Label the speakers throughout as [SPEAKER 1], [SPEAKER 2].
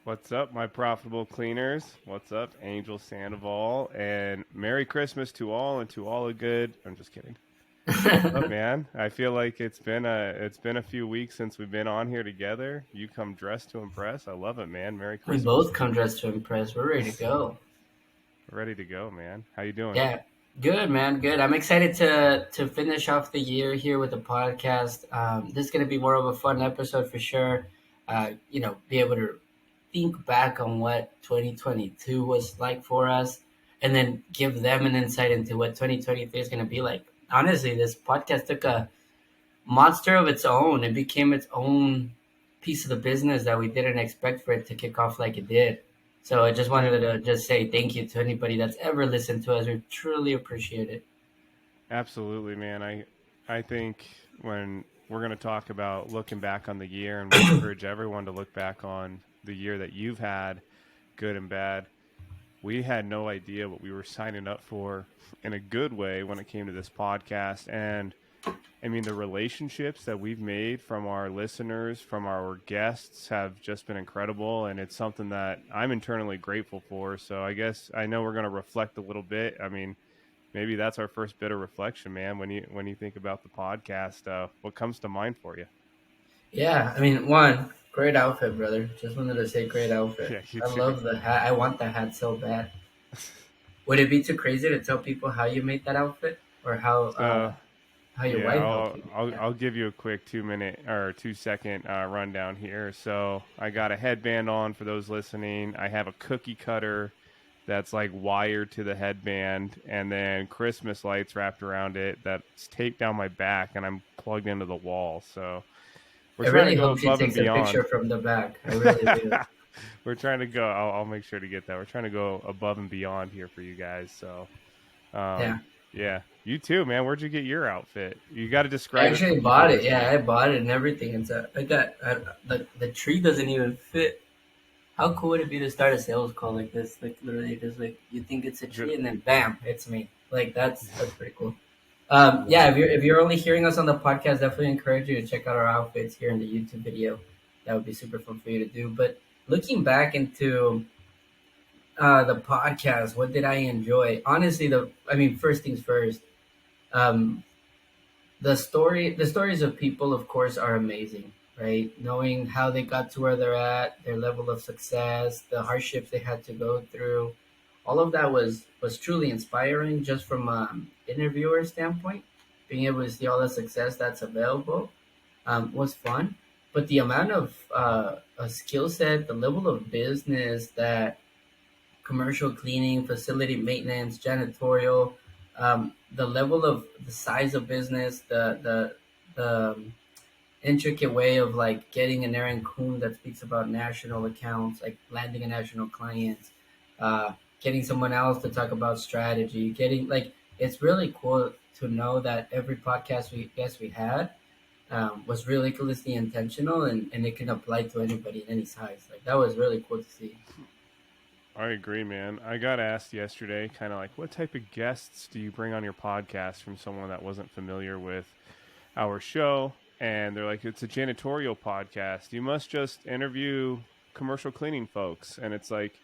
[SPEAKER 1] What's up, my profitable cleaners? What's up, Angel Sandoval? And Merry Christmas to all, and to all a good. I'm just kidding. What's up, man? I feel like it's been a few weeks since we've been on here together. You come dressed to impress. I love it, man. Merry
[SPEAKER 2] We
[SPEAKER 1] Christmas.
[SPEAKER 2] both come dressed to impress. We're ready to go.
[SPEAKER 1] Ready to go, man. How you doing?
[SPEAKER 2] Yeah, good man, good. I'm excited to finish off the year here with the podcast. This is going to be more of a fun episode for sure. Be able to think back on what 2022 was like for us, and then give them an insight into what 2023 is going to be like. Honestly, this podcast took a monster of its own. It became its own piece of the business that we didn't expect for it to kick off like it did. So I just wanted to just say thank you to anybody that's ever listened to us. We truly appreciate it.
[SPEAKER 1] Absolutely, man. I think when we're going to talk about looking back on the year, and we encourage everyone to look back on the year that you've had, good and bad. We had no idea what we were signing up for in a good way when it came to this podcast. And I mean, the relationships that we've made from our listeners, from our guests, have just been incredible. And it's something that I'm internally grateful for. So I guess I know we're going to reflect a little bit. I mean, maybe that's our first bit of reflection, man. When you think about the podcast, what comes to mind for you?
[SPEAKER 2] Yeah, I mean, one, great outfit, brother. Just wanted to say great outfit.
[SPEAKER 1] Yeah, you
[SPEAKER 2] I
[SPEAKER 1] too.
[SPEAKER 2] love the hat. I want the hat so bad. Would it be too crazy to tell people how you made that outfit or
[SPEAKER 1] So
[SPEAKER 2] how your
[SPEAKER 1] yeah,
[SPEAKER 2] wife helped
[SPEAKER 1] I'll
[SPEAKER 2] you make
[SPEAKER 1] I'll,
[SPEAKER 2] that?
[SPEAKER 1] I'll give you a quick 2 minute or 2 second rundown here. So I got a headband on for those listening. I have a cookie cutter that's like wired to the headband, and then Christmas lights wrapped around it that's taped down my back, and I'm plugged into the wall. So we're
[SPEAKER 2] I
[SPEAKER 1] trying to
[SPEAKER 2] really
[SPEAKER 1] go
[SPEAKER 2] hope she
[SPEAKER 1] above and
[SPEAKER 2] takes a picture
[SPEAKER 1] beyond.
[SPEAKER 2] from the back. I really do.
[SPEAKER 1] We're trying to go. I'll make sure to get that. We're trying to go above and beyond here for you guys. So,
[SPEAKER 2] Yeah.
[SPEAKER 1] yeah, you too, man. Where'd you get your outfit? You got to
[SPEAKER 2] I
[SPEAKER 1] describe it for
[SPEAKER 2] actually
[SPEAKER 1] people
[SPEAKER 2] bought it. Yeah,
[SPEAKER 1] listening.
[SPEAKER 2] I bought it and everything. The tree doesn't even fit. How cool would it be to start a sales call like this? Like literally, just like you think it's a
[SPEAKER 1] Ju-
[SPEAKER 2] tree and then bam, it's me. Like that's pretty cool. Yeah,
[SPEAKER 1] Wow.
[SPEAKER 2] if you're only hearing us on the podcast, definitely encourage you to check out our outfits here in the YouTube video. That would be super fun for you to do. But looking back into the podcast, what did I enjoy? Honestly, first things first. Um, the stories of people, of course, are amazing, right? Knowing how they got to where they're at, their level of success, the hardships they had to go through, all of that was truly inspiring just from an interviewer standpoint. Being able to see all the success that's available was fun, but the amount of a skill set, the level of business that commercial cleaning, facility maintenance, janitorial, the level of the size of business, the intricate way of like getting an Aaron Kuhn that speaks about national accounts, like landing a national client, getting someone else to talk about strategy, getting like it's really cool to know that every podcast we had was ridiculously intentional and it can apply to anybody in any size. Like that was really cool to see.
[SPEAKER 1] I agree, man. I got asked yesterday, kind of like, what type of guests do you bring on your podcast from someone that wasn't familiar with our show? And they're like, it's a janitorial podcast. You must just interview commercial cleaning folks. And it's like,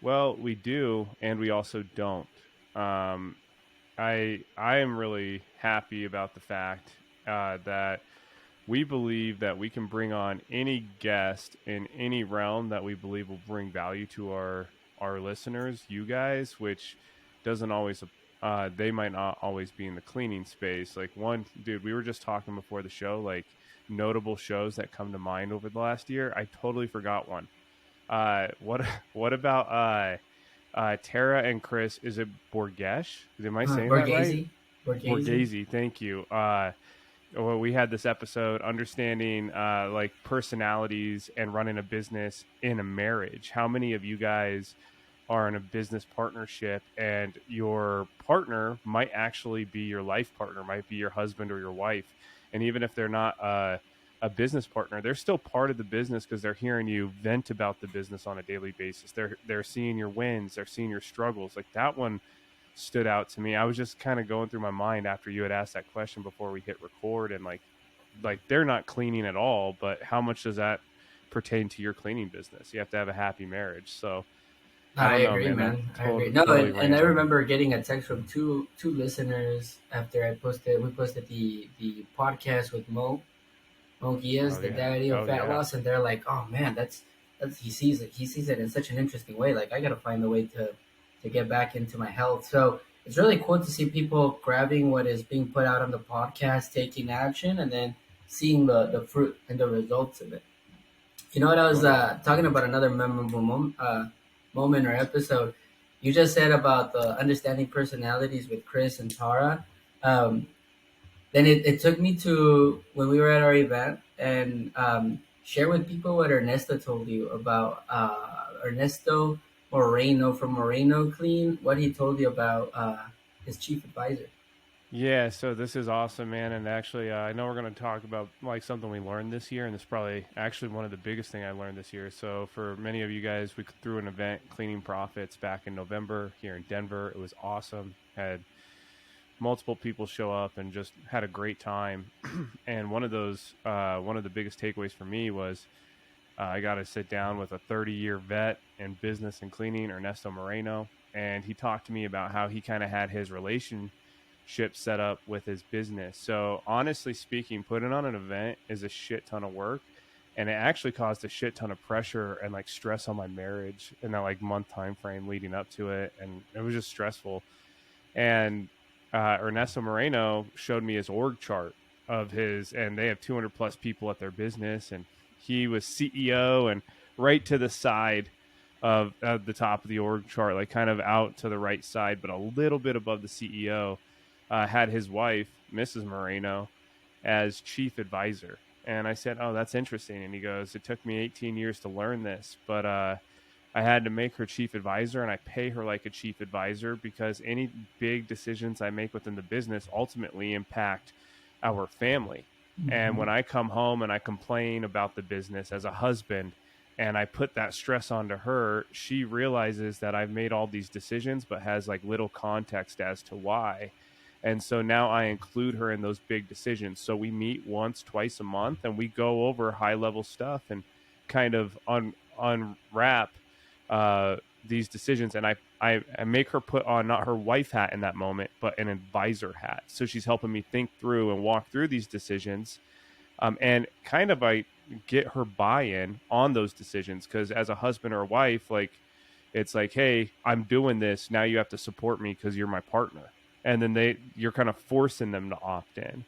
[SPEAKER 1] well, we do, and we also don't. Um, I am really happy about the fact that we believe that we can bring on any guest in any realm that we believe will bring value to our listeners, you guys, which doesn't always they might not always be in the cleaning space. Like one dude, we were just talking before the show, like notable shows that come to mind over the last year. I totally forgot one. What what about Tara and Chris? Is it Borgesh? Am I saying that right?
[SPEAKER 2] Borghese, Borghese.
[SPEAKER 1] Borghese, thank you. Well, we had this episode understanding like personalities and running a business in a marriage. How many of you guys are in a business partnership and your partner might actually be your life partner, might be your husband or your wife? And even if they're not a business partner, they're still part of the business because they're hearing you vent about the business on a daily basis. They're seeing your wins, they're seeing your struggles. Like that one stood out to me. I was just kind of going through my mind after you had asked that question before we hit record, and like they're not cleaning at all, but how much does that pertain to your cleaning business. You have to have a happy marriage. So I
[SPEAKER 2] I
[SPEAKER 1] don't know,
[SPEAKER 2] agree,
[SPEAKER 1] man. That
[SPEAKER 2] man. I agree. No,
[SPEAKER 1] totally
[SPEAKER 2] and I
[SPEAKER 1] random.
[SPEAKER 2] remember getting a text from two listeners after I posted. We posted the podcast with Monkey is
[SPEAKER 1] Oh
[SPEAKER 2] the
[SPEAKER 1] yeah.
[SPEAKER 2] daddy of
[SPEAKER 1] Oh
[SPEAKER 2] fat
[SPEAKER 1] yeah.
[SPEAKER 2] loss, and they're like, "Oh man, that's he sees it in such an interesting way. Like I gotta find a way to get back into my health." So it's really cool to see people grabbing what is being put out on the podcast, taking action, and then seeing the fruit and the results of it. You know what I was
[SPEAKER 1] Totally.
[SPEAKER 2] talking about another memorable moment or episode. You just said about the understanding personalities with Chris and Tara. Um, then it took me to when we were at our event and share with people what Ernesto told you about Ernesto Moreno from Moreno Clean, what he told you about his chief advisor.
[SPEAKER 1] Yeah, so this is awesome, man. And actually, I know we're going to talk about like something we learned this year, and it's probably actually one of the biggest thing I learned this year. So for many of you guys, we threw an event, Cleaning Profits, back in November here in Denver. It was awesome. Had multiple people show up and just had a great time. And one of the biggest takeaways for me was I got to sit down with a 30-year vet in business and cleaning, Ernesto Moreno, and he talked to me about how he kind of had his relationship set up with his business. So honestly speaking, putting on an event is a shit ton of work, and it actually caused a shit ton of pressure and like stress on my marriage in that like month time frame leading up to it, and it was just stressful. And Ernesto Moreno showed me his org chart of his, and they have 200 plus people at their business, and he was CEO and right to the side of the top of the org chart, like kind of out to the right side, but a little bit above the CEO, had his wife, Mrs. Moreno, as chief advisor. And I said, "Oh, that's interesting." And he goes, "It took me 18 years to learn this, but I had to make her chief advisor, and I pay her like a chief advisor because any big decisions I make within the business ultimately impact our family. And
[SPEAKER 2] Mm-hmm.
[SPEAKER 1] when I come home and I complain about the business as a husband and I put that stress onto her, she realizes that I've made all these decisions but has like little context as to why. And so now I include her in those big decisions. So we meet once, twice a month, and we go over high level stuff and kind of unwrap these decisions. And I make her put on not her wife hat in that moment, but an advisor hat. So she's helping me think through and walk through these decisions, and kind of I get her buy-in on those decisions because as a husband or a wife, like it's like, hey, I'm doing this now. You have to support me because you're my partner, and then you're kind of forcing them to opt in.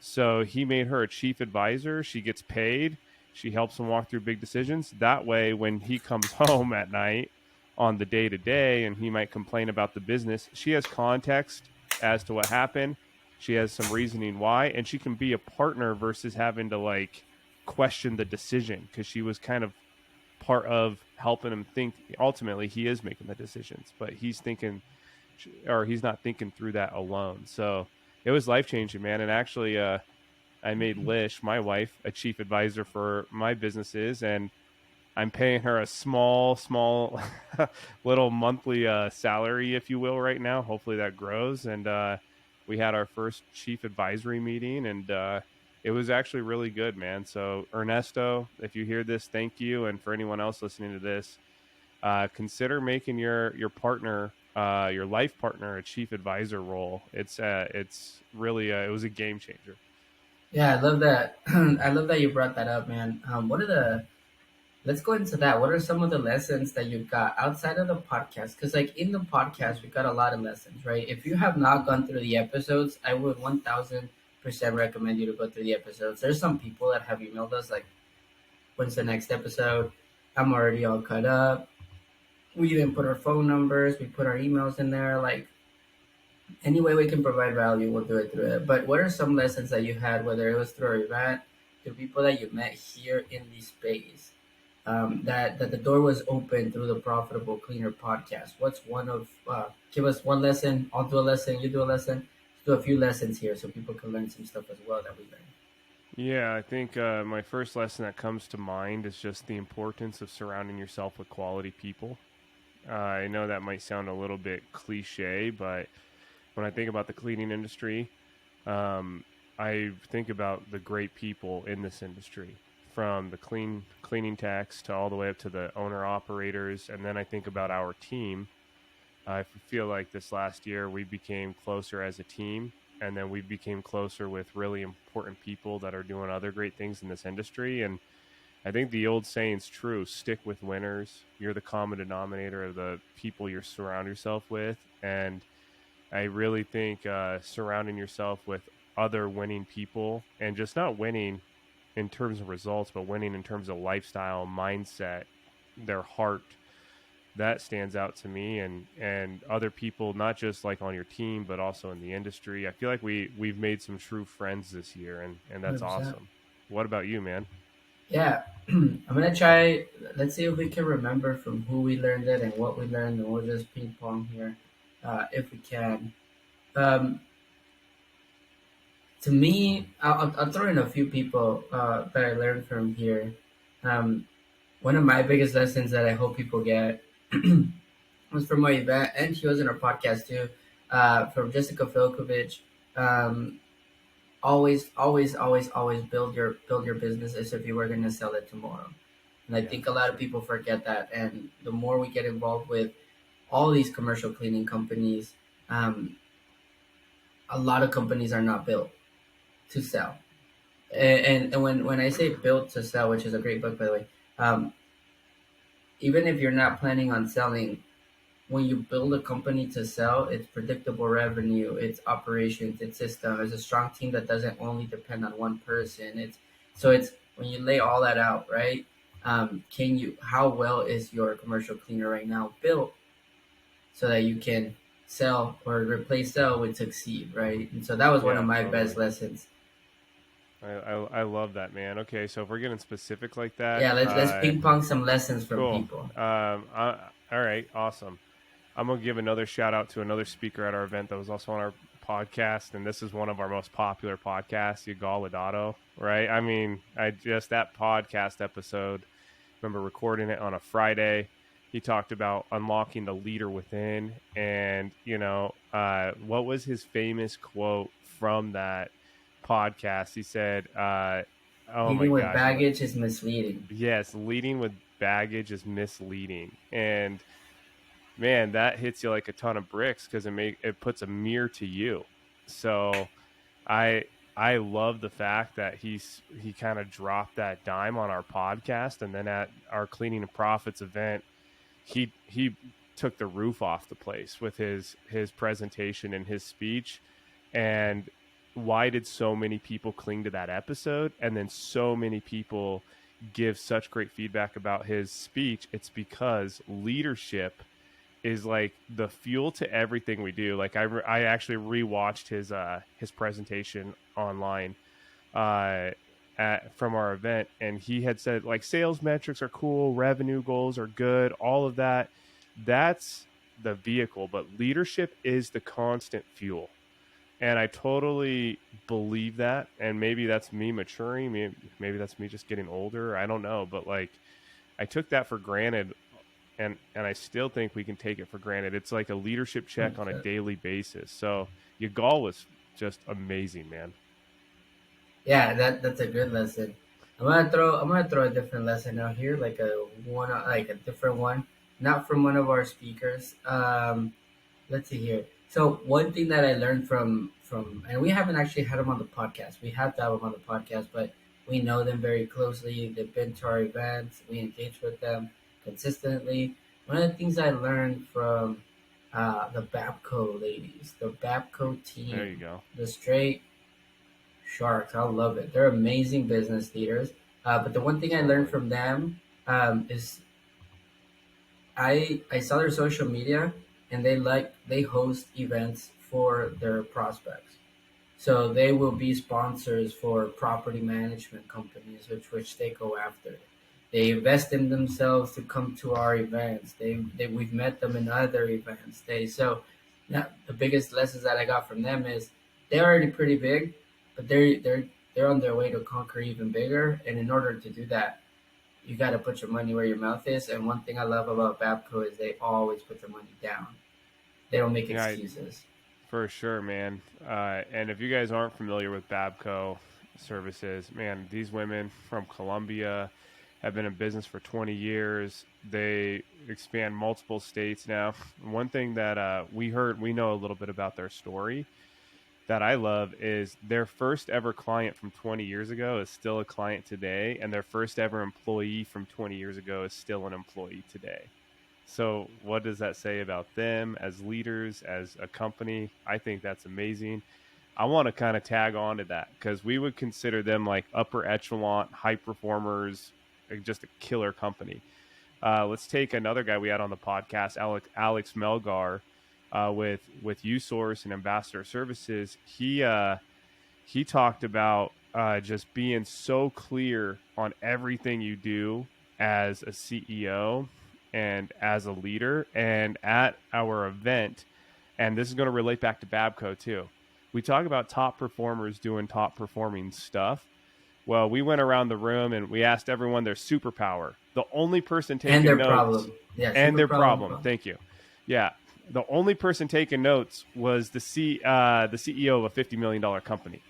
[SPEAKER 1] So he made her a chief advisor. She gets paid. She helps him walk through big decisions. That way, when he comes home at night on the day to day and he might complain about the business, she has context as to what happened. She has some reasoning why, and she can be a partner versus having to like question the decision because she was kind of part of helping him think. Ultimately, he is making the decisions, but he's thinking, or he's not thinking through that alone. So it was life changing, man. And actually, I made Lish, my wife, a chief advisor for my businesses, and I'm paying her a small little monthly salary, if you will, right now. Hopefully that grows. And we had our first chief advisory meeting, and it was actually really good, man. So Ernesto, if you hear this, thank you. And for anyone else listening to this, consider making your partner, your life partner, a chief advisor role. It's really it was a game changer.
[SPEAKER 2] Yeah, I love that. I love that you brought that up, man. What are the Let's go into that. What are some of the lessons that you got outside of the podcast? Because, like, in the podcast, we got a lot of lessons, right? If you have not gone through the episodes, I would 1000% recommend you to go through the episodes. There's some people that have emailed us, like, when's the next episode? I'm already all cut up. We even put our phone numbers, we put our emails in there. Like, any way we can provide value, we'll do it through it. But what are some lessons that you had, whether it was through our event, through people that you met here in the space? That the door was open through the Profitable Cleaner podcast. What's one of give us one lesson? I'll do a lesson. You do a lesson. Let's do a few lessons here so people can learn some stuff as well that we learned.
[SPEAKER 1] Yeah, I think my first lesson that comes to mind is just the importance of surrounding yourself with quality people. I know that might sound a little bit cliche, but when I think about the cleaning industry, um, I think about the great people in this industry. from the cleaning techs to all the way up to the owner operators, and then I think about our team. I feel like this last year we became closer as a team, and then we became closer with really important people that are doing other great things in this industry. And I think the old saying's true: stick with winners. You're the common denominator of the people you surround yourself with, and I really think surrounding yourself with other winning people, and just not winning in terms of results, but winning in terms of lifestyle, mindset, their heart, that stands out to me. And other people, not just like on your team, but also in the industry. I feel like we've made some true friends this year, and that's
[SPEAKER 2] 100%.
[SPEAKER 1] awesome. What about you, man?
[SPEAKER 2] Yeah, I'm gonna try. Let's see if we can remember from who we learned it and what we learned, and we'll just ping pong here, if we can. Um, to me, I'll throw in a few people that I learned from here. Um, One of my biggest lessons that I hope people get was from my event, and she was in our podcast too, from Jessica Filkovich. Um, always build your business as if you were going to sell it tomorrow. And I
[SPEAKER 1] Yeah,
[SPEAKER 2] think a
[SPEAKER 1] for
[SPEAKER 2] lot of
[SPEAKER 1] sure.
[SPEAKER 2] people forget that. And the more we get involved with all these commercial cleaning companies, um, a lot of companies are not built to sell. And when I say built to sell, which is a great book by the way, um, even if you're not planning on selling, when you build a company to sell, it's predictable revenue, it's operations, it's system. It's a strong team that doesn't only depend on one person. It's when you lay all that out, right? Can you? How well is your commercial cleaner right now built so that you can sell or replace sell would succeed, right? And so that was one of
[SPEAKER 1] Yeah,
[SPEAKER 2] my best
[SPEAKER 1] totally.
[SPEAKER 2] lessons.
[SPEAKER 1] I love that, man. Okay, so if we're getting specific like that,
[SPEAKER 2] Yeah, let's ping pong some lessons from
[SPEAKER 1] cool.
[SPEAKER 2] people.
[SPEAKER 1] All right, awesome. I'm gonna give another shout out to another speaker at our event that was also on our podcast, and this is one of our most popular podcasts, Yigal Ladato. Right? I mean, I just that podcast episode. Remember recording it on a Friday. He talked about unlocking the leader within, and what was his famous quote from that podcast? He said, "Oh my
[SPEAKER 2] Leading with
[SPEAKER 1] gosh,
[SPEAKER 2] baggage is misleading.
[SPEAKER 1] yes, leading with baggage is misleading." And man, that hits you like a ton of bricks because it puts a mirror to you. So I I love the fact that he kind of dropped that dime on our podcast, and then at our Cleaning and Profits event, he took the roof off the place with his presentation and his speech. And why did so many people cling to that episode, and then so many people give such great feedback about his speech? It's because leadership is like the fuel to everything we do. Like I actually rewatched his presentation online uh from our event, and he had said like sales metrics are cool, revenue goals are good, all of that. That's the vehicle, but leadership is the constant fuel. And I totally believe that. And maybe that's me maturing, maybe that's me just getting older, I don't know, but like I took that for granted, and I still think we can take it for granted. It's like a leadership check on a
[SPEAKER 2] 100%.
[SPEAKER 1] daily basis. So Yagal was just amazing, man.
[SPEAKER 2] Yeah, that's a good lesson. I'm gonna throw a different lesson out here, like a different one, not from one of our speakers. Let's see here. So one thing that I learned from and we haven't actually had them on the podcast. We have to have them on the podcast, but we know them very closely. They've been to our events. We engage with them consistently. One of the things I learned from the Babco ladies, the Babco
[SPEAKER 1] There you
[SPEAKER 2] team,
[SPEAKER 1] go.
[SPEAKER 2] the straight Sharks, I love it. They're amazing business leaders. But the one thing I learned
[SPEAKER 1] Totally.
[SPEAKER 2] from them is I saw their social media and they host events for their prospects. So they will be sponsors for property management companies, which they go after. They invest in themselves to come to our events. We've met them in other events. Now, the biggest lessons that I got from them is they're already pretty big, but they're on their way to conquer even bigger. And in order to do that, you got to put your money where your mouth is. And one thing I love about Babco is they always put their money down. They don't make
[SPEAKER 1] Yeah,
[SPEAKER 2] excuses.
[SPEAKER 1] for sure, man. And if you guys aren't familiar with Babco, services. Man, these women from Colombia have been in business for 20 years. They expand multiple states now. One thing that we know a little bit about their story that I love is their first ever client from 20 years ago is still a client today, and their first ever employee from 20 years ago is still an employee today. So, what does that say about them as leaders, as a company? I think that's amazing. I want to kind of tag on to that because we would consider them like upper echelon, high performers, like just a killer company. Let's take another guy we had on the podcast, Alex Melgar, with USource and Ambassador Services. He talked about just being so clear on everything you do as a CEO and as a leader. And at our event, and this is going to relate back to Babco too. We talk about top performers doing top performing stuff. Well, we went around the room and we asked everyone their superpower. The only person
[SPEAKER 2] And
[SPEAKER 1] taking
[SPEAKER 2] their
[SPEAKER 1] notes
[SPEAKER 2] problem. Yeah,
[SPEAKER 1] and
[SPEAKER 2] super
[SPEAKER 1] their
[SPEAKER 2] problem.
[SPEAKER 1] problem. Thank you. Yeah, the only person taking notes was the CEO of a $50 million company.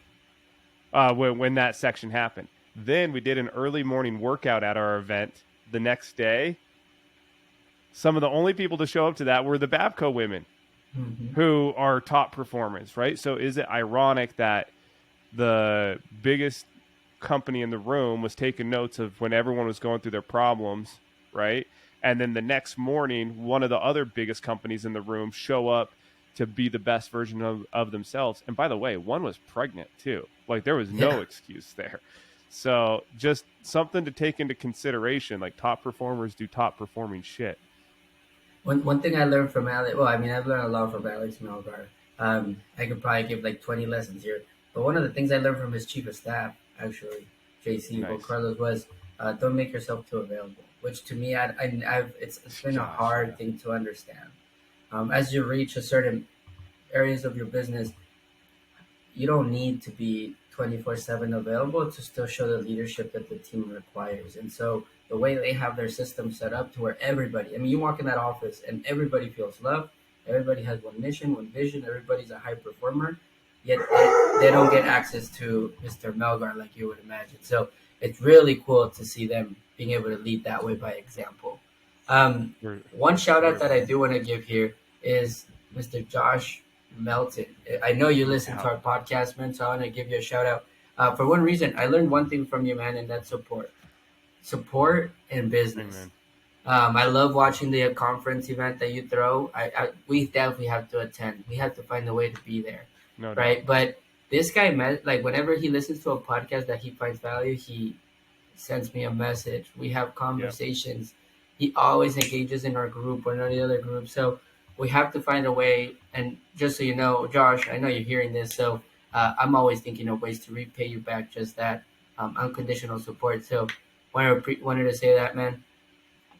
[SPEAKER 1] When that section happened, then we did an early morning workout at our event the next day. Some of the only people to show up to that were the Babco women, who are top performers, right? So is it ironic that the biggest company in the room was taking notes of when everyone was going through their problems, right? And then the next morning, one of the other biggest companies in the room show up to be the best version of themselves. And by the way, one was pregnant too. Like there was no excuse there. So just something to take into consideration. Like top performers do top performing shit.
[SPEAKER 2] One thing I learned from Alex, well, I mean, I've learned a lot from Alex Melgar. I could probably give like 20 lessons here. But one of the things I learned from his chief of staff, actually, JC, well,
[SPEAKER 1] Nice.
[SPEAKER 2] Carlos, was don't make yourself too available. Which to me, it's been a
[SPEAKER 1] Gosh,
[SPEAKER 2] hard
[SPEAKER 1] yeah.
[SPEAKER 2] thing to understand. As you reach a certain areas of your business, you don't need to be 24/7 available to still show the leadership that the team requires. And so the way they have their system set up to where everybody, I mean, you walk in that office and everybody feels loved, everybody has one mission, one vision, everybody's a high performer, yet they don't get access to Mr. Melgar like you would imagine. So it's really cool to see them being able to lead that way by example. One shout out
[SPEAKER 1] Very
[SPEAKER 2] that I
[SPEAKER 1] cool.
[SPEAKER 2] do want to give here is Mr. Josh Melton. I know you listen to
[SPEAKER 1] Yeah.
[SPEAKER 2] our podcast, man, so I want to give you a shout out. For one reason, I learned one thing from you, man, and that's support and business.
[SPEAKER 1] Amen.
[SPEAKER 2] I love watching the conference event that you throw. We definitely have to attend. We have to find a way to be there,
[SPEAKER 1] No doubt.
[SPEAKER 2] right? But this guy, met like whenever he listens to a podcast that he finds value, he sends me a message. We have
[SPEAKER 1] Yep.
[SPEAKER 2] conversations. He always engages in our group or any other group. So we have to find a way. And just so you know, Josh, I know you're hearing this. So I'm always thinking of ways to repay you back just that unconditional support. So wanted to say that, man.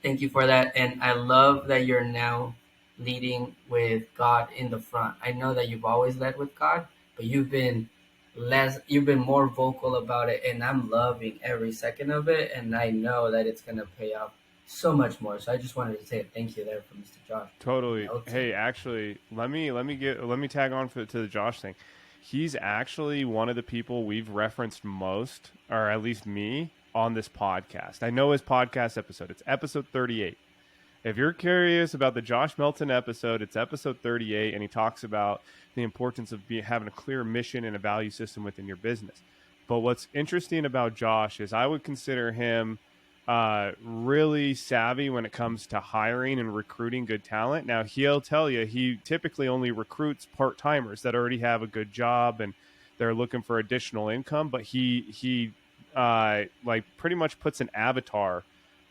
[SPEAKER 2] Thank you for that. And I love that you're now leading with God in the front. I know that you've always led with God, but you've been more vocal about it, and I'm loving every second of it, and I know that it's gonna pay off so much more. So I just wanted to say a thank you there for Mr. Josh
[SPEAKER 1] Totally.
[SPEAKER 2] Melton.
[SPEAKER 1] Hey, actually, let me tag on to the Josh thing. He's actually one of the people we've referenced most, or at least me, on this podcast. I know his podcast episode. It's episode 38. If you're curious about the Josh Melton episode, it's episode 38, and he talks about the importance of having a clear mission and a value system within your business. But what's interesting about Josh is I would consider him really savvy when it comes to hiring and recruiting good talent. Now, he'll tell you he typically only recruits part timers that already have a good job and they're looking for additional income. But he like pretty much puts an avatar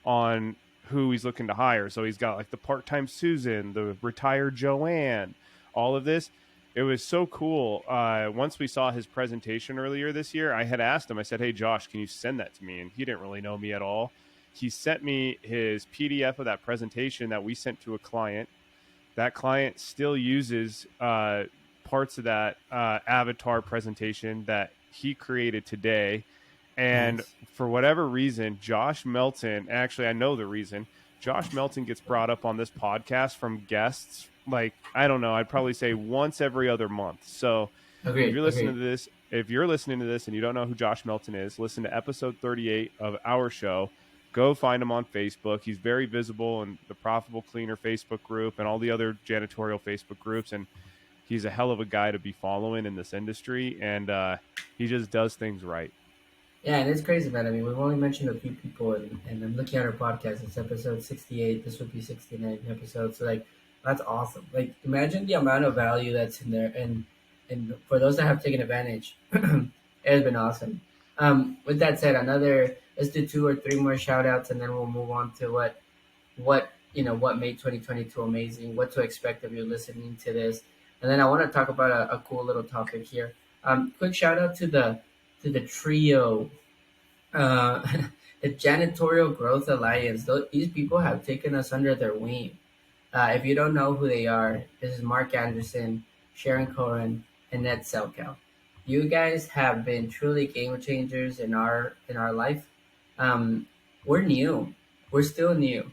[SPEAKER 1] on who he's looking to hire. So he's got like the part-time Susan, the retired Joanne, all of this. It was so cool. Once we saw his presentation earlier this year, I had asked him, I said, "Hey, Josh, can you send that to me?" And he didn't really know me at all. He sent me his PDF of that presentation that we sent to a client. That client still uses parts of that avatar presentation that he created today. And
[SPEAKER 2] Nice.
[SPEAKER 1] for whatever reason, Josh Melton, actually, I know the reason, Josh Melton gets brought up on this podcast from guests. Like, I don't know, I'd probably say once every other month. So if
[SPEAKER 2] Agreed.
[SPEAKER 1] you're listening
[SPEAKER 2] Agreed.
[SPEAKER 1] to this, if you're listening to this and you don't know who Josh Melton is, listen to episode 38 of our show. Go find him on Facebook. He's very visible in the Profitable Cleaner Facebook group and all the other janitorial Facebook groups. And he's a hell of a guy to be following in this industry. And he just does things right.
[SPEAKER 2] Yeah, and it's crazy, man. I mean, we've only mentioned a few people, and I'm looking at our podcast. It's episode 68. This would be 69 episodes. So, like, that's awesome. Like, imagine the amount of value that's in there. And for those that have taken advantage, it has been awesome. With that said, let's do two or three more shout outs, and then we'll move on to what made 2022 amazing, what to expect if you're listening to this. And then I want to talk about a cool little topic here. Quick shout out to the trio, uh, the Janitorial Growth Alliance. These people have taken us under their wing. If you don't know who they are, this is Mark Anderson, Sharon Cohen, and Ned Selkow. You guys have been truly game changers in our life. We're new. We're still new,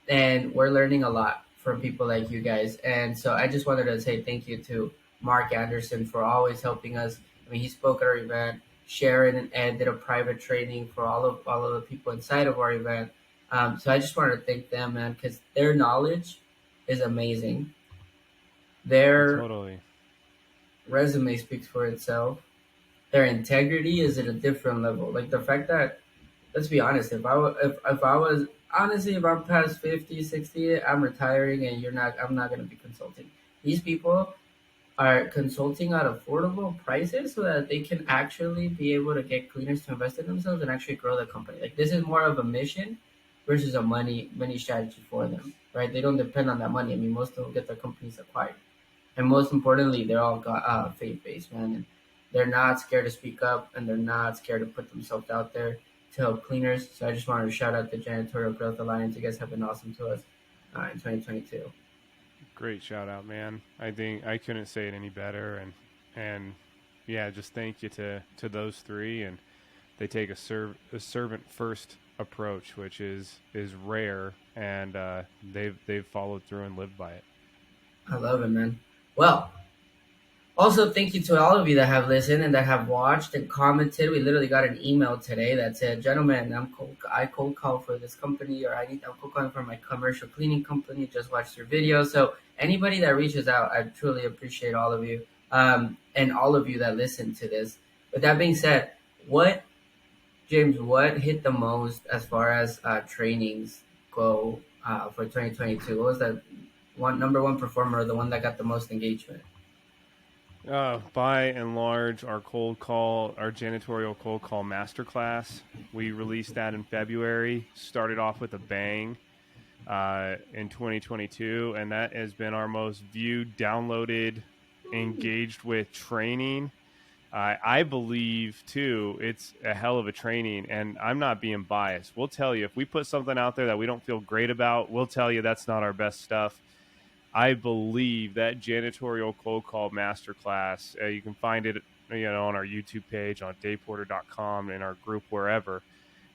[SPEAKER 2] and we're learning a lot from people like you guys. And so I just wanted to say thank you to Mark Anderson for always helping us. I mean, he spoke at our event. Sharon and Ed did a private training for all of the people inside of our event. So I just wanted to thank them, man, because their knowledge is amazing. Their
[SPEAKER 1] Totally.
[SPEAKER 2] resume speaks for itself. Their integrity is at a different level. Like the fact that, let's be honest, if I was honestly, if I'm past 50, 60, I'm retiring, and I'm not going to be consulting. These people are consulting at affordable prices so that they can actually be able to get cleaners to invest in themselves and actually grow the company. Like this is more of a mission versus a money strategy for them, right? They don't depend on that money. I mean, most of them get their companies acquired, and most importantly, they're all faith based, man. And they're not scared to speak up, and they're not scared to put themselves out there to help cleaners. So I just wanted to shout out the Janitorial Growth Alliance. You guys have been awesome to us in 2022.
[SPEAKER 1] Great shout out, man. I think I couldn't say it any better. And yeah, just thank you to those three. And they take a servant first approach, which is rare, and they've followed through and lived by it.
[SPEAKER 2] I love it, man. Well, also, thank you to all of you that have listened and that have watched and commented. We literally got an email today that said, "Gentlemen, I cold call for this company, or I'm cold calling for my commercial cleaning company. Just watched your video." So anybody that reaches out, I truly appreciate all of you, and all of you that listen to this. With that being said, what what hit the most as far as trainings go for 2022? What was that number one performer, the one that got the most engagement?
[SPEAKER 1] By and large, our janitorial cold call masterclass, we released that in February. Started off with a bang in 2022, and that has been our most viewed, downloaded, engaged with training. I believe too, it's a hell of a training, and I'm not being biased. We'll tell you if we put something out there that we don't feel great about, we'll tell you that's not our best stuff. I believe that janitorial cold call masterclass, you can find it, on our YouTube page, on daveporter.com, in our group, wherever.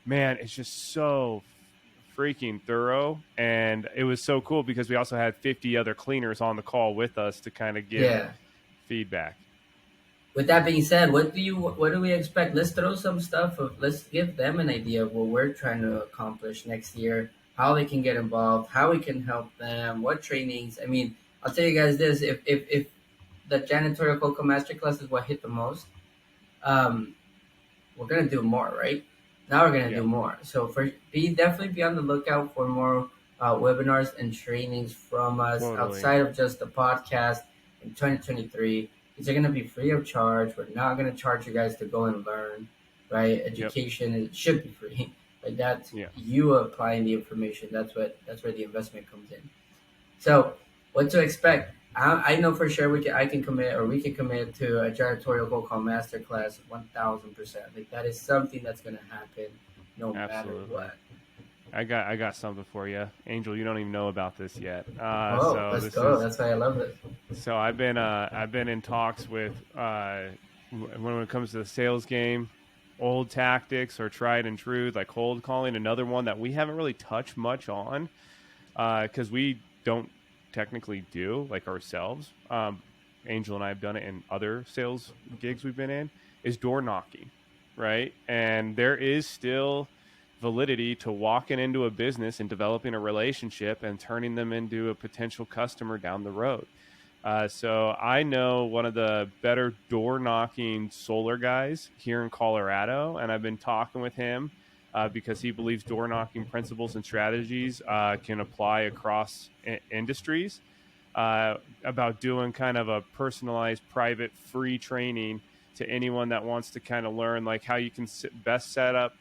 [SPEAKER 1] Man, it's just so freaking thorough, and it was so cool because we also had 50 other cleaners on the call with us to kind of give feedback.
[SPEAKER 2] With that being said, what do we expect? Let's throw some stuff. Let's give them an idea of what we're trying to accomplish next year, how they can get involved, how we can help them, what trainings. I mean, I'll tell you guys this: if the janitorial coco masterclass is what hit the most, um, we're gonna do more, right? Now we're gonna do more. So definitely be on the lookout for more webinars and trainings from us outside of just the podcast in 2023. These are going to be free of charge. We're not going to charge you guys to go and learn, right? Education it should be free. Like that's you applying the information. That's where the investment comes in. So what to expect? I know for sure I can commit, or we can commit to a janitorial cold call masterclass 1,000%. Like that is something that's going to happen no matter what.
[SPEAKER 1] I got something for you, Angel. You don't even know about this yet.
[SPEAKER 2] Let's go. That's why I love it.
[SPEAKER 1] So I've been in talks with when it comes to the sales game, old tactics or tried and true, like cold calling. Another one that we haven't really touched much on because we don't technically do like ourselves. Angel and I have done it in other sales gigs we've been in, is door knocking, right? And there is still validity to walking into a business and developing a relationship and turning them into a potential customer down the road. So I know one of the better door knocking solar guys here in Colorado, and I've been talking with him because he believes door knocking principles and strategies can apply across industries. About doing kind of a personalized, private, free training to anyone that wants to kind of learn like how you can best set up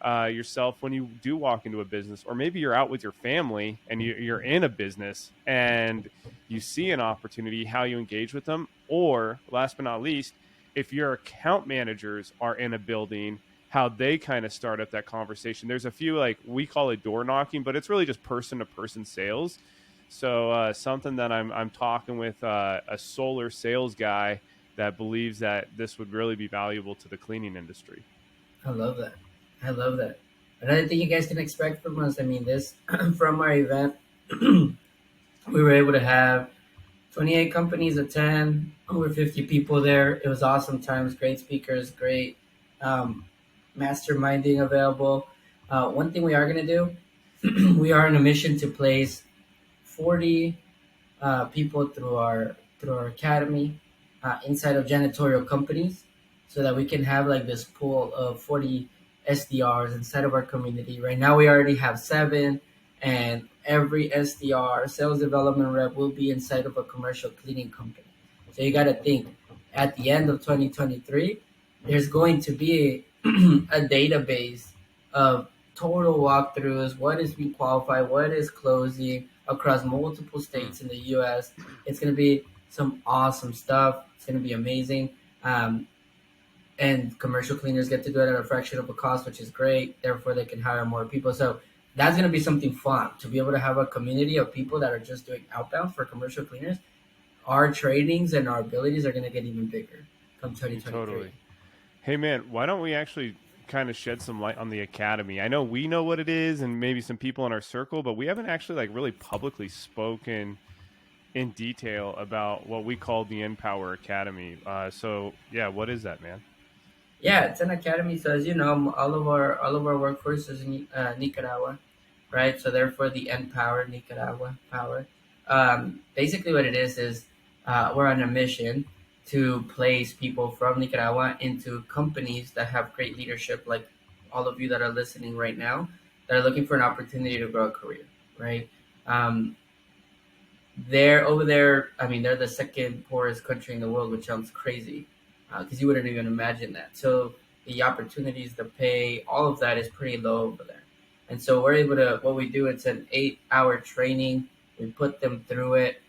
[SPEAKER 1] yourself when you do walk into a business, or maybe you're out with your family and you're in a business and you see an opportunity, how you engage with them. Or last but not least, if your account managers are in a building, how they kind of start up that conversation. There's a few, like we call it door knocking, but it's really just person to person sales. So something that I'm talking with a solar sales guy that believes that this would really be valuable to the cleaning industry.
[SPEAKER 2] I love that. I love that. Another thing you guys can expect from us, I mean, this from our event, we were able to have 28 companies attend, over 50 people there. It was awesome times, great speakers, great um, masterminding available. One thing we are going to do, we are on a mission to place 40 people through our academy inside of janitorial companies, so that we can have like this pool of 40 SDRs inside of our community. Right now, we already have 7, and every SDR, sales development rep, will be inside of a commercial cleaning company. So you got to think, at the end of 2023, there's going to be a database of total walkthroughs, what is being qualified, what is closing across multiple
[SPEAKER 1] Hmm.
[SPEAKER 2] states in the US. It's going to be some awesome stuff. It's going to be amazing. Um, and commercial cleaners get to do it at a fraction of a cost, which is great. Therefore, they can hire more people. So that's going to be something fun to be able to have a community of people that are just doing outbound for commercial cleaners. Our trainings and our abilities are going to get even bigger come 2023.
[SPEAKER 1] Totally. Hey man, why don't we actually kind of shed some light on the academy? I know we know what it is and maybe some people in our circle, but we haven't actually like really publicly spoken in detail about what we call the Empower Academy. So yeah, what is that, man?
[SPEAKER 2] Yeah, it's an academy. So as you know, all of our workforce is in Nicaragua, right? So therefore, the Empower Nicaragua power. Basically, what it is we're on a mission to place people from Nicaragua into companies that have great leadership, like all of you that are listening right now, that are looking for an opportunity to grow a career, right? Um, they're over there. I mean, they're the second poorest country in the world, which sounds crazy, because you wouldn't even imagine that. So the opportunities, the pay, all of that is pretty low over there. And so we're able to. What we do, it's an 8-hour training. We put them through it.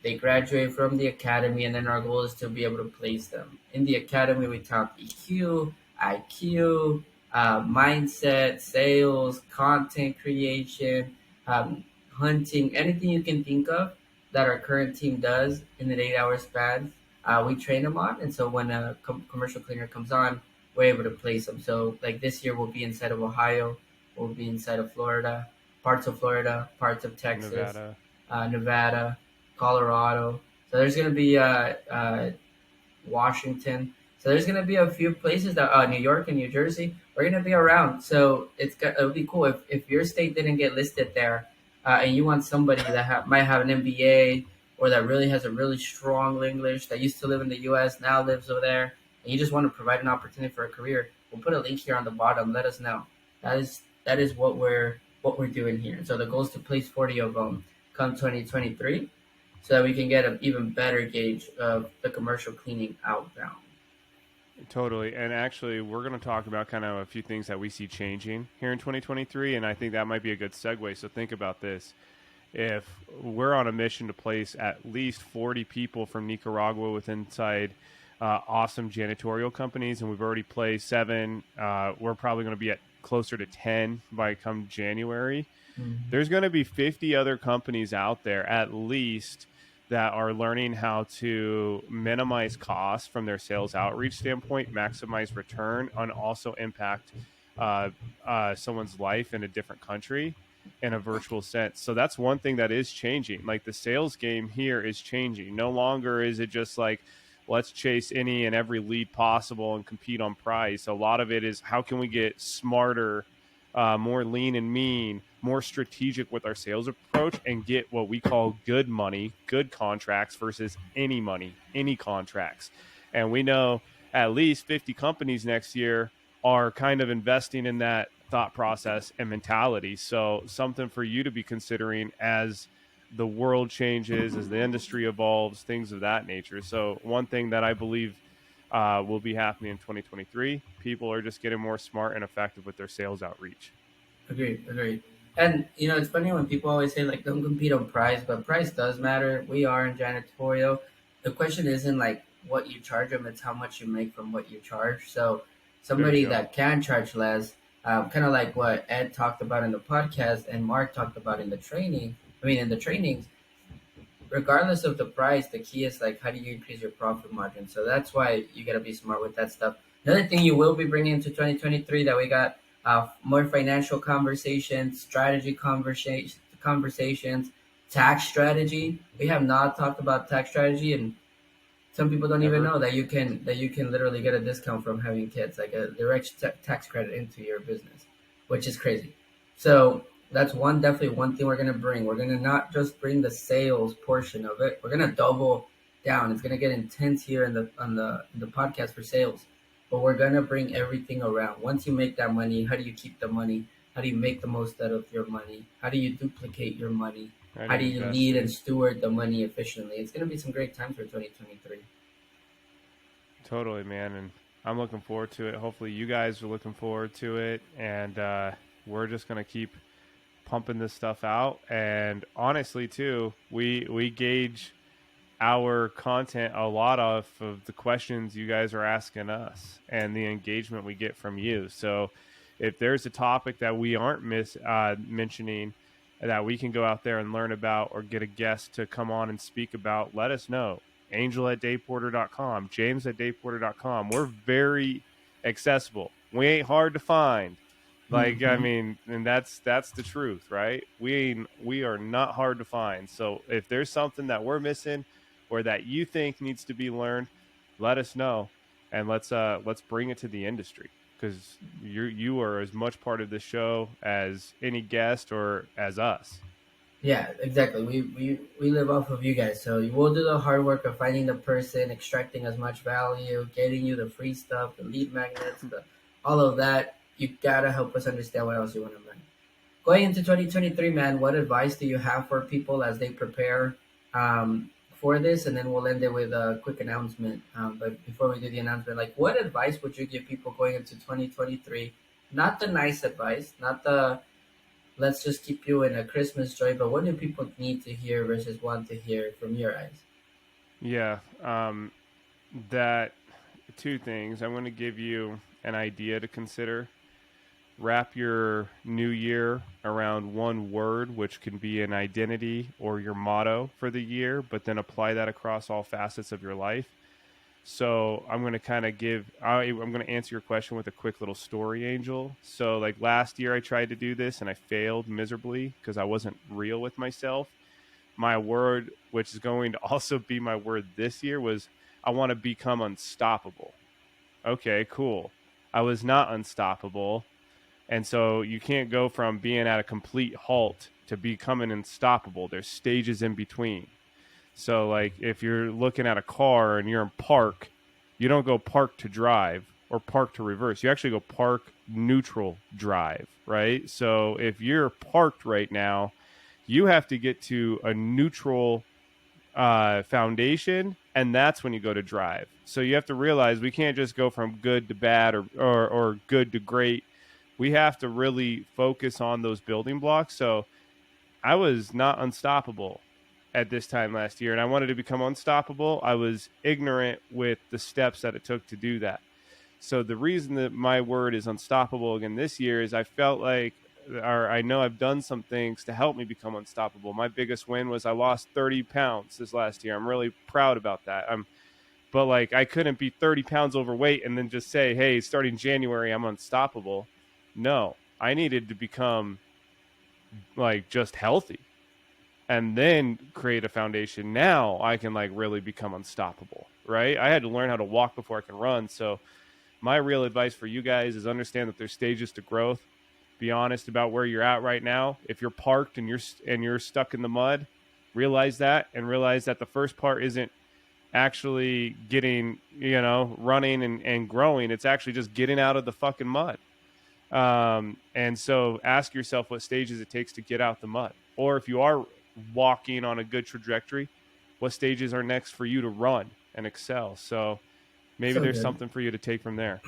[SPEAKER 2] They graduate from the academy, and then our goal is to be able to place them in the academy. We talk EQ, IQ, mindset, sales, content creation, hunting, anything you can think of that our current team does in an 8-hour span. We train them on, and so when a commercial cleaner comes on, we're able to place them. So, like this year, we'll be inside of Ohio, we'll be inside of Florida, parts of Texas,
[SPEAKER 1] Nevada.
[SPEAKER 2] Nevada, Colorado. So there's going to be Washington. So there's going to be a few places that New York and New Jersey. We're going to be around. So it'll be cool if your state didn't get listed there, and you want somebody that might have an MBA or that really has a really strong English, that used to live in the U.S. now lives over there, and you just want to provide an opportunity for a career. We'll put a link here on the bottom. Let us know. That is what we're doing here. So the goal is to place 40 of them come 2023, so that we can get an even better gauge of the commercial cleaning outbound.
[SPEAKER 1] Totally. And actually, we're going to talk about kind of a few things that we see changing here in 2023. And I think that might be a good segue. So think about this. If we're on a mission to place at least 40 people from Nicaragua with inside awesome janitorial companies, and we've already placed 7, we're probably going to be at closer to 10 by come January.
[SPEAKER 2] Mhm.
[SPEAKER 1] There's going to be 50 other companies out there at least that are learning how to minimize costs from their sales outreach standpoint, maximize return, and also impact someone's life in a different country. in a virtual sense. So that's one thing that is changing. Like the sales game here is changing. No longer is it just like, let's chase any and every lead possible and compete on price. A lot of it is how can we get smarter, more lean and mean, more strategic with our sales approach and get what we call good money, good contracts versus any money, any contracts. And we know at least 50 companies next year are kind of investing in that thought process and mentality. So something for you to be considering as the world changes, as the industry evolves, things of that nature. So one thing that I believe will be happening in 2023, people are just getting more smart and effective with their sales outreach.
[SPEAKER 2] Agreed, agreed. And it's funny when people always say like don't compete on price, but price does matter. We are in janitorial. The question isn't like what you charge them; it's how much you make from what you charge. So
[SPEAKER 1] There you
[SPEAKER 2] somebody
[SPEAKER 1] go.
[SPEAKER 2] that can charge less, kind of like what Ed talked about in the podcast and Mark talked about in the training. I mean, in the trainings, regardless of the price, the key is like how do you increase your profit margin. So that's why you gotta be smart with that stuff. Another thing you will be bringing into 2023 that we got more financial conversations, strategy conversations, tax strategy. We have not talked about tax strategy, and some people don't even
[SPEAKER 1] Never.
[SPEAKER 2] know that you can literally get a discount from having kids, like a direct tax credit into your business, which is crazy. So that's definitely one thing we're gonna bring. We're gonna not just bring the sales portion of it. We're gonna double down. It's gonna get intense here in the podcast for sales, but we're gonna bring everything around. Once you make that money, how do you keep the money? How do you make the most out of your money? How do you duplicate your money?
[SPEAKER 1] How do
[SPEAKER 2] How
[SPEAKER 1] you
[SPEAKER 2] do you
[SPEAKER 1] invest
[SPEAKER 2] lead
[SPEAKER 1] it?
[SPEAKER 2] and steward the money efficiently? It's going to be some great times for 2023.
[SPEAKER 1] Totally, man. And I'm looking forward to it. Hopefully, you guys are looking forward to it. And we're just going to keep pumping this stuff out. And honestly, too, we gauge our content a lot of the questions you guys are asking us and the engagement we get from you. So if there's a topic that we aren't mentioning that we can go out there and learn about or get a guest to come on and speak about, let us know. Angel at daveporter.com, James at daveporter.com. We're very accessible. We ain't hard to find. Like, I
[SPEAKER 2] Mm-hmm.
[SPEAKER 1] mean, and that's the truth, right? We are not hard to find. So if there's something that we're missing or that you think needs to be learned, let us know and let's bring it to the industry because you are as much part of the show as any guest or as us.
[SPEAKER 2] Yeah, exactly. We live off of you guys, so we'll do the hard work of finding the person, extracting as much value, getting you the free stuff, the lead magnets, all of that. You gotta help us understand what else you want to learn. Going into 2023, man, what advice do you have for people as they prepare for this? And then we'll end it with a quick announcement. But before we do the announcement, like, what advice would you give people going into 2023? Not the nice advice, not the let's just keep you in a Christmas joy, but what do people need to hear versus want to hear from your eyes?
[SPEAKER 1] Yeah, that two things. I'm going to give you an idea to consider. Wrap your new year around one word, which can be an identity or your motto for the year, but then apply that across all facets of your life. So I'm going to kind of I'm going to answer your question with a quick little story, Angel. So, like last year, I tried to do this and I failed miserably because I wasn't real with myself. My word, which is going to also be my word this year, was I want to become unstoppable. Okay, cool. I was not unstoppable. And so you can't go from being at a complete halt to becoming unstoppable. There's stages in between. So like if you're looking at a car and you're in park, you don't go park to drive or park to reverse. You actually go park neutral drive, right? So if you're parked right now, you have to get to a neutral foundation, and that's when you go to drive. So you have to realize we can't just go from good to bad or good to great. We have to really focus on those building blocks. So I was not unstoppable at this time last year, and I wanted to become unstoppable. I was ignorant with the steps that it took to do that. So the reason that my word is unstoppable again this year is I felt like, or I know I've done some things to help me become unstoppable. My biggest win was I lost 30 pounds this last year. I'm really proud about that. But like I couldn't be 30 pounds overweight and then just say, hey, starting January, I'm unstoppable. No, I needed to become like just healthy, and then create a foundation. Now I can like really become unstoppable, right? I had to learn how to walk before I can run. So my real advice for you guys is understand that there's stages to growth. Be honest about where you're at right now. If you're parked and you're stuck in the mud, realize that, and realize that the first part isn't actually getting, running and growing. It's actually just getting out of the fucking mud. And so ask yourself what stages it takes to get out the mud. Or if you are walking on a good trajectory, what stages are next for you to run and excel? So maybe
[SPEAKER 2] So
[SPEAKER 1] there's
[SPEAKER 2] good.
[SPEAKER 1] something for you to take from there.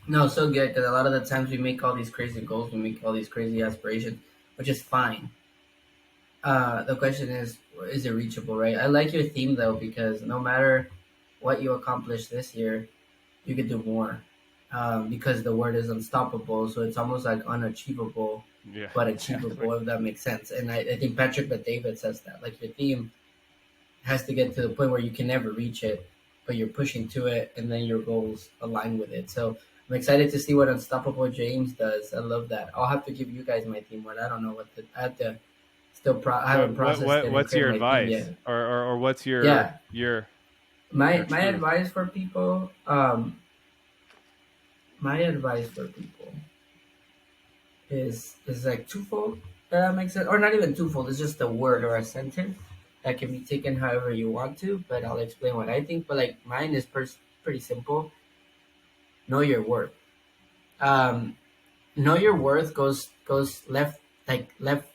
[SPEAKER 2] No, so good because a lot of the times we make all these crazy goals, we make all these crazy aspirations, which is fine. The question is it reachable, right? I like your theme though because no matter what you accomplish this year, you could do more. Because the word is unstoppable, so it's almost like unachievable,
[SPEAKER 1] Yeah,
[SPEAKER 2] but
[SPEAKER 1] exactly.
[SPEAKER 2] achievable if that makes sense. And I think Patrick but David says that like your theme has to get to the point where you can never reach it, but you're pushing to it, and then your goals align with it. So I'm excited to see what Unstoppable James does. I love that. I'll have to give you guys my theme word. I don't know I have to I haven't processed it and
[SPEAKER 1] What's
[SPEAKER 2] created
[SPEAKER 1] your
[SPEAKER 2] my theme
[SPEAKER 1] advice,
[SPEAKER 2] yet.
[SPEAKER 1] or what's
[SPEAKER 2] Yeah,
[SPEAKER 1] your
[SPEAKER 2] my
[SPEAKER 1] truth?
[SPEAKER 2] advice for people, my advice for people is like twofold. That makes sense, or not even twofold. It's just a word or a sentence that can be taken however you want to. But I'll explain what I think. But like mine is pretty simple. Know your worth. Um, know your worth goes left, like left,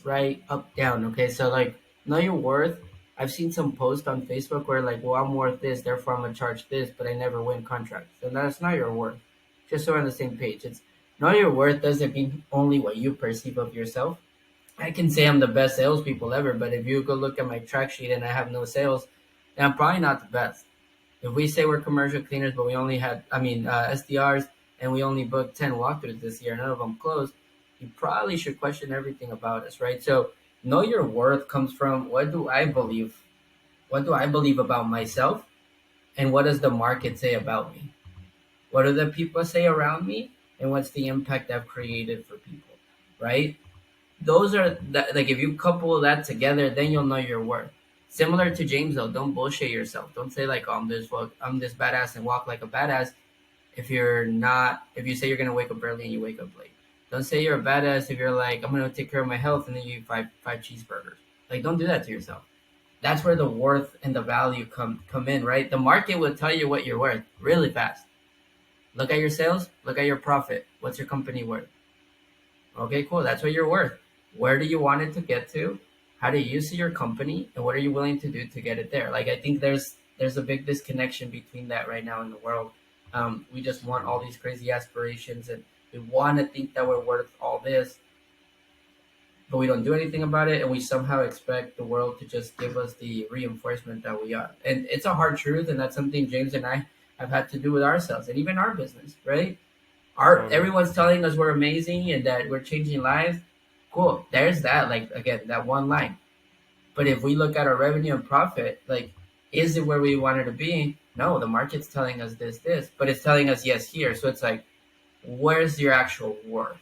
[SPEAKER 2] right, up, down. Okay, so like know your worth. I've seen some posts on Facebook where like, well, I'm worth this, therefore I'm gonna charge this, but I never win contracts, and that's not your worth. Just so we're on the same page, it's know your worth doesn't mean only what you perceive of yourself. I can say I'm the best salespeople ever, but if you go look at my track sheet and I have no sales, then I'm probably not the best. If we say we're commercial cleaners, but we only had, SDRs, and we only booked 10 walkthroughs this year, none of them closed, you probably should question everything about us, right? So, know your worth comes from what do I believe? What do I believe about myself? And what does the market say about me? What do the people say around me? And what's the impact I've created for people, right? Those are like if you couple that together, then you'll know your worth. Similar to James though, don't bullshit yourself. Don't say like, oh, I'm this badass and walk like a badass. If you're not, if you say you're gonna wake up early and you wake up late, don't say you're a badass if you're like, I'm gonna take care of my health and then you eat five cheeseburgers. Like, don't do that to yourself. That's where the worth and the value come in, right? The market will tell you what you're worth really fast. Look at your sales. Look at your profit. What's your company worth? Okay, cool. That's what you're worth. Where do you want it to get to? How do you see your company, and what are you willing to do to get it there? Like I think there's a big disconnection between that right now in the world. We just want all these crazy aspirations, and we want to think that we're worth all this, but we don't do anything about it, and we somehow expect the world to just give us the reinforcement that we are. And it's a hard truth, and that's something James and I have had to do with ourselves, and even our business, right? Our
[SPEAKER 1] Totally.
[SPEAKER 2] everyone's telling us we're amazing and that we're changing lives. Cool. There's that. Like again, that one line. But if we look at our revenue and profit, like, is it where we wanted to be? No, the market's telling us this, but it's telling us yes here. So it's like, where's your actual worth?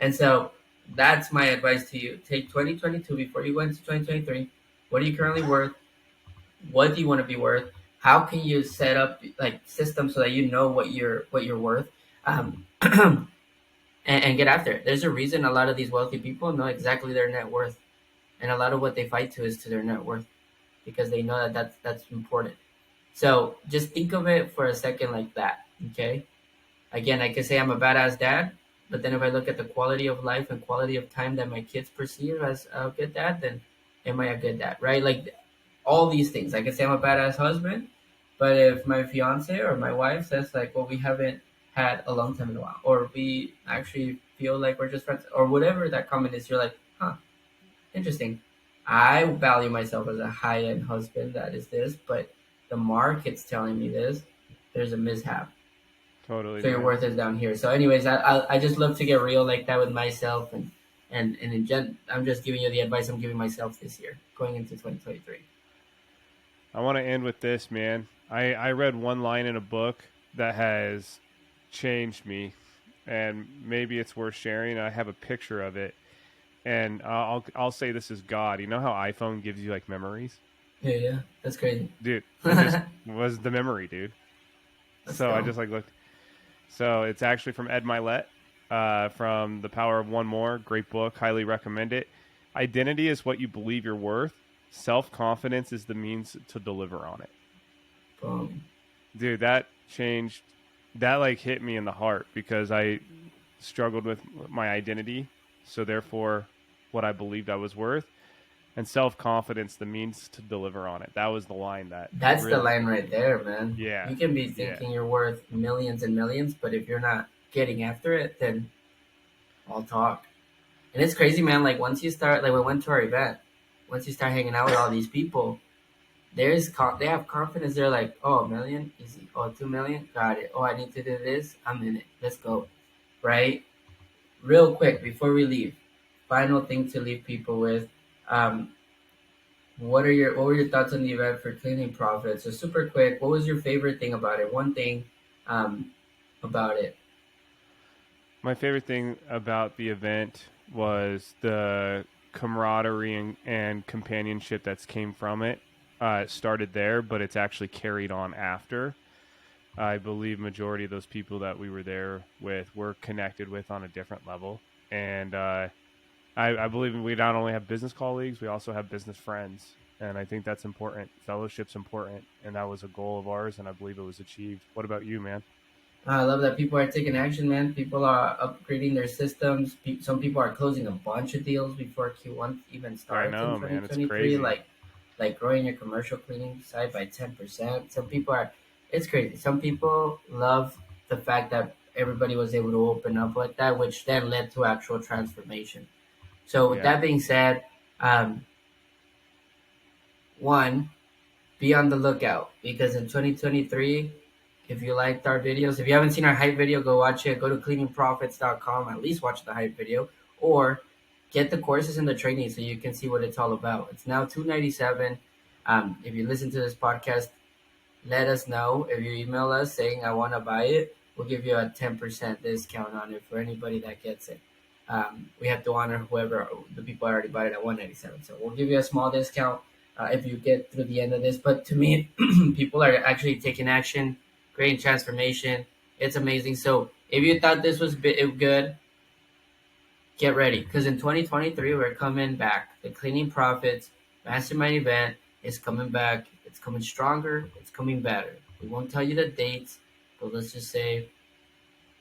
[SPEAKER 2] And so that's my advice to you. Take 2022 before you go into 2023. What are you currently worth? What do you want to be worth? How can you set up like systems so that you know what you're worth? And get after it. There's a reason a lot of these wealthy people know exactly their net worth, and a lot of what they fight to is to their net worth because they know that that's important. So just think of it for a second like that. Okay. Again, I can say I'm a badass dad, but then if I look at the quality of life and quality of time that my kids perceive as a good dad, then am I a good dad? Right? Like all these things. I can say I'm a badass husband, but if my fiance or my wife says like, well, we haven't had a long time in a while, or we actually feel like we're just friends, or whatever that comment is, you're like, huh, interesting. I value myself as a high end husband that is this, but the market's telling me this. There's a mishap.
[SPEAKER 1] Totally,
[SPEAKER 2] So your
[SPEAKER 1] man.
[SPEAKER 2] worth is down here. So, anyways, I just love to get real like that with myself, and I'm just giving you the advice I'm giving myself this year, going into 2023.
[SPEAKER 1] I want to end with this, man. I read one line in a book that has changed me, and maybe it's worth sharing. I have a picture of it. and I'll say this is God. You know how iPhone gives you like memories,
[SPEAKER 2] Yeah, that's crazy.
[SPEAKER 1] dude? It just
[SPEAKER 2] Let's
[SPEAKER 1] was the memory, dude. So I
[SPEAKER 2] go.
[SPEAKER 1] just like looked. So it's actually from Ed Milet, from The Power of One More. Great book, highly recommend it. Identity is what you believe you're worth. Self confidence is the means to deliver on it.
[SPEAKER 2] Boom.
[SPEAKER 1] Dude, that changed. That like hit me in the heart because I struggled with my identity. So therefore, what I believed I was worth, and self confidence, the means to deliver on it. That was the line that
[SPEAKER 2] That's the
[SPEAKER 1] really,
[SPEAKER 2] line right there, man.
[SPEAKER 1] yeah,
[SPEAKER 2] You can be
[SPEAKER 1] yeah,
[SPEAKER 2] thinking you're worth millions and millions, but if you're not getting after it, then all talk. And it's crazy, man. Like once you start, like we went to our event, once you start hanging out with all these people, they have confidence. They're like, oh, a million, easy. Oh, 2 million, got it. Oh, I need to do this. I'm in it. Let's go, right? Real quick before we leave, final thing to leave people with. Um, what were your thoughts on the event for cleaning profits? So super quick, what was your favorite thing about it? One thing um, about it.
[SPEAKER 1] my favorite thing about the event was the camaraderie and companionship that's came from it. It started there, but it's actually carried on after. I believe majority of those people that we were there with were connected with on a different level, and I believe we not only have business colleagues, we also have business friends, and I think that's important. Fellowship's important, and that was a goal of ours, and I believe it was achieved. What about you, man?
[SPEAKER 2] I love that people are taking action, man. People are upgrading their systems. Some people are closing a bunch of deals before Q1 even
[SPEAKER 1] I
[SPEAKER 2] starts in
[SPEAKER 1] know, man. It's
[SPEAKER 2] 2023.
[SPEAKER 1] crazy.
[SPEAKER 2] Like growing your commercial cleaning side by 10%. Some people are, it's crazy. Some people love the fact that everybody was able to open up like that, which then led to actual transformation. So with
[SPEAKER 1] Yeah,
[SPEAKER 2] that being said, um, one, be on the lookout because in 2023, if you liked our videos, if you haven't seen our hype video, go watch it. Go to cleaningprofits.com, at least watch the hype video, or get the courses and the training so you can see what it's all about. It's now $297. If you listen to this podcast, let us know. If you email us saying I want to buy it, we'll give you a 10% discount on it for anybody that gets it. We have to honor whoever the people already bought it at 197. So we'll give you a small discount if you get through the end of this. But to me, people are actually taking action, creating transformation. It's amazing. So if you thought this was good, get ready because in 2023 we're coming back. The Cleaning Profits Mastermind event is coming back. It's coming stronger. It's coming better. We won't tell you the dates, but let's just say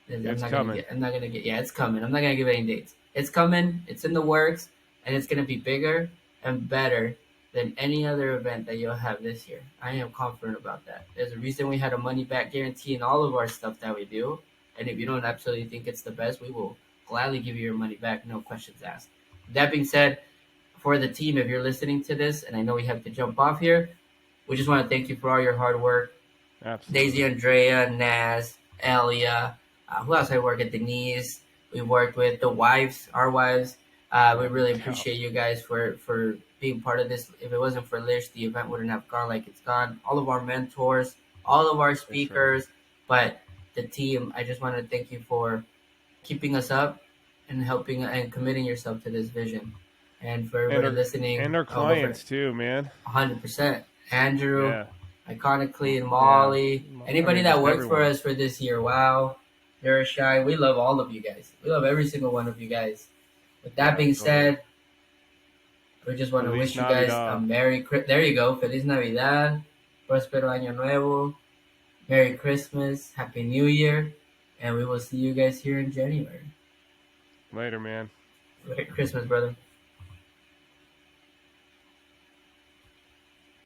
[SPEAKER 1] it's coming.
[SPEAKER 2] I'm not gonna get. Yeah, it's coming. I'm not gonna give any dates. It's coming. It's in the works, and it's gonna be bigger and better than any other event that you'll have this year. I am confident about that. There's a reason we had a money back guarantee in all of our stuff that we do, and if you don't absolutely think it's the best, we will gladly give you your money back, no questions asked. That being said, for the team, if you're listening to this, and I know we have to jump off here, we just want to thank you for all your hard work. Daisy,
[SPEAKER 1] Absolutely.
[SPEAKER 2] Andrea, Naz, Elia. Who else I work at? Denise. We worked with the wives, our wives. We
[SPEAKER 1] Yeah,
[SPEAKER 2] really
[SPEAKER 1] yeah,
[SPEAKER 2] appreciate you guys for being part of this. If it wasn't for Lish, the event wouldn't have gone like it's gone. All of our mentors, all of our
[SPEAKER 1] for sure.
[SPEAKER 2] speakers, but the team. I just want to thank you for keeping us up and helping and committing yourself to this vision. And for
[SPEAKER 1] And
[SPEAKER 2] everybody
[SPEAKER 1] our
[SPEAKER 2] listening,
[SPEAKER 1] and our
[SPEAKER 2] I'll go for it.
[SPEAKER 1] clients too, man.
[SPEAKER 2] 100%. Andrew,
[SPEAKER 1] Yeah,
[SPEAKER 2] Iconically, and
[SPEAKER 1] yeah.
[SPEAKER 2] Molly,
[SPEAKER 1] I
[SPEAKER 2] anybody
[SPEAKER 1] mean,
[SPEAKER 2] that
[SPEAKER 1] just
[SPEAKER 2] worked for
[SPEAKER 1] everyone.
[SPEAKER 2] us for this year. Wow, you're shy. We love all of you guys. We love every single one of you guys. With that
[SPEAKER 1] Yeah,
[SPEAKER 2] being
[SPEAKER 1] totally.
[SPEAKER 2] said, we just want to
[SPEAKER 1] Feliz
[SPEAKER 2] wish you guys a
[SPEAKER 1] Navidad.
[SPEAKER 2] There you go. Feliz Navidad. Prospero Año Nuevo. Merry Christmas. Happy New Year. And we will see you guys here in January.
[SPEAKER 1] Later, man.
[SPEAKER 2] Merry Christmas, brother.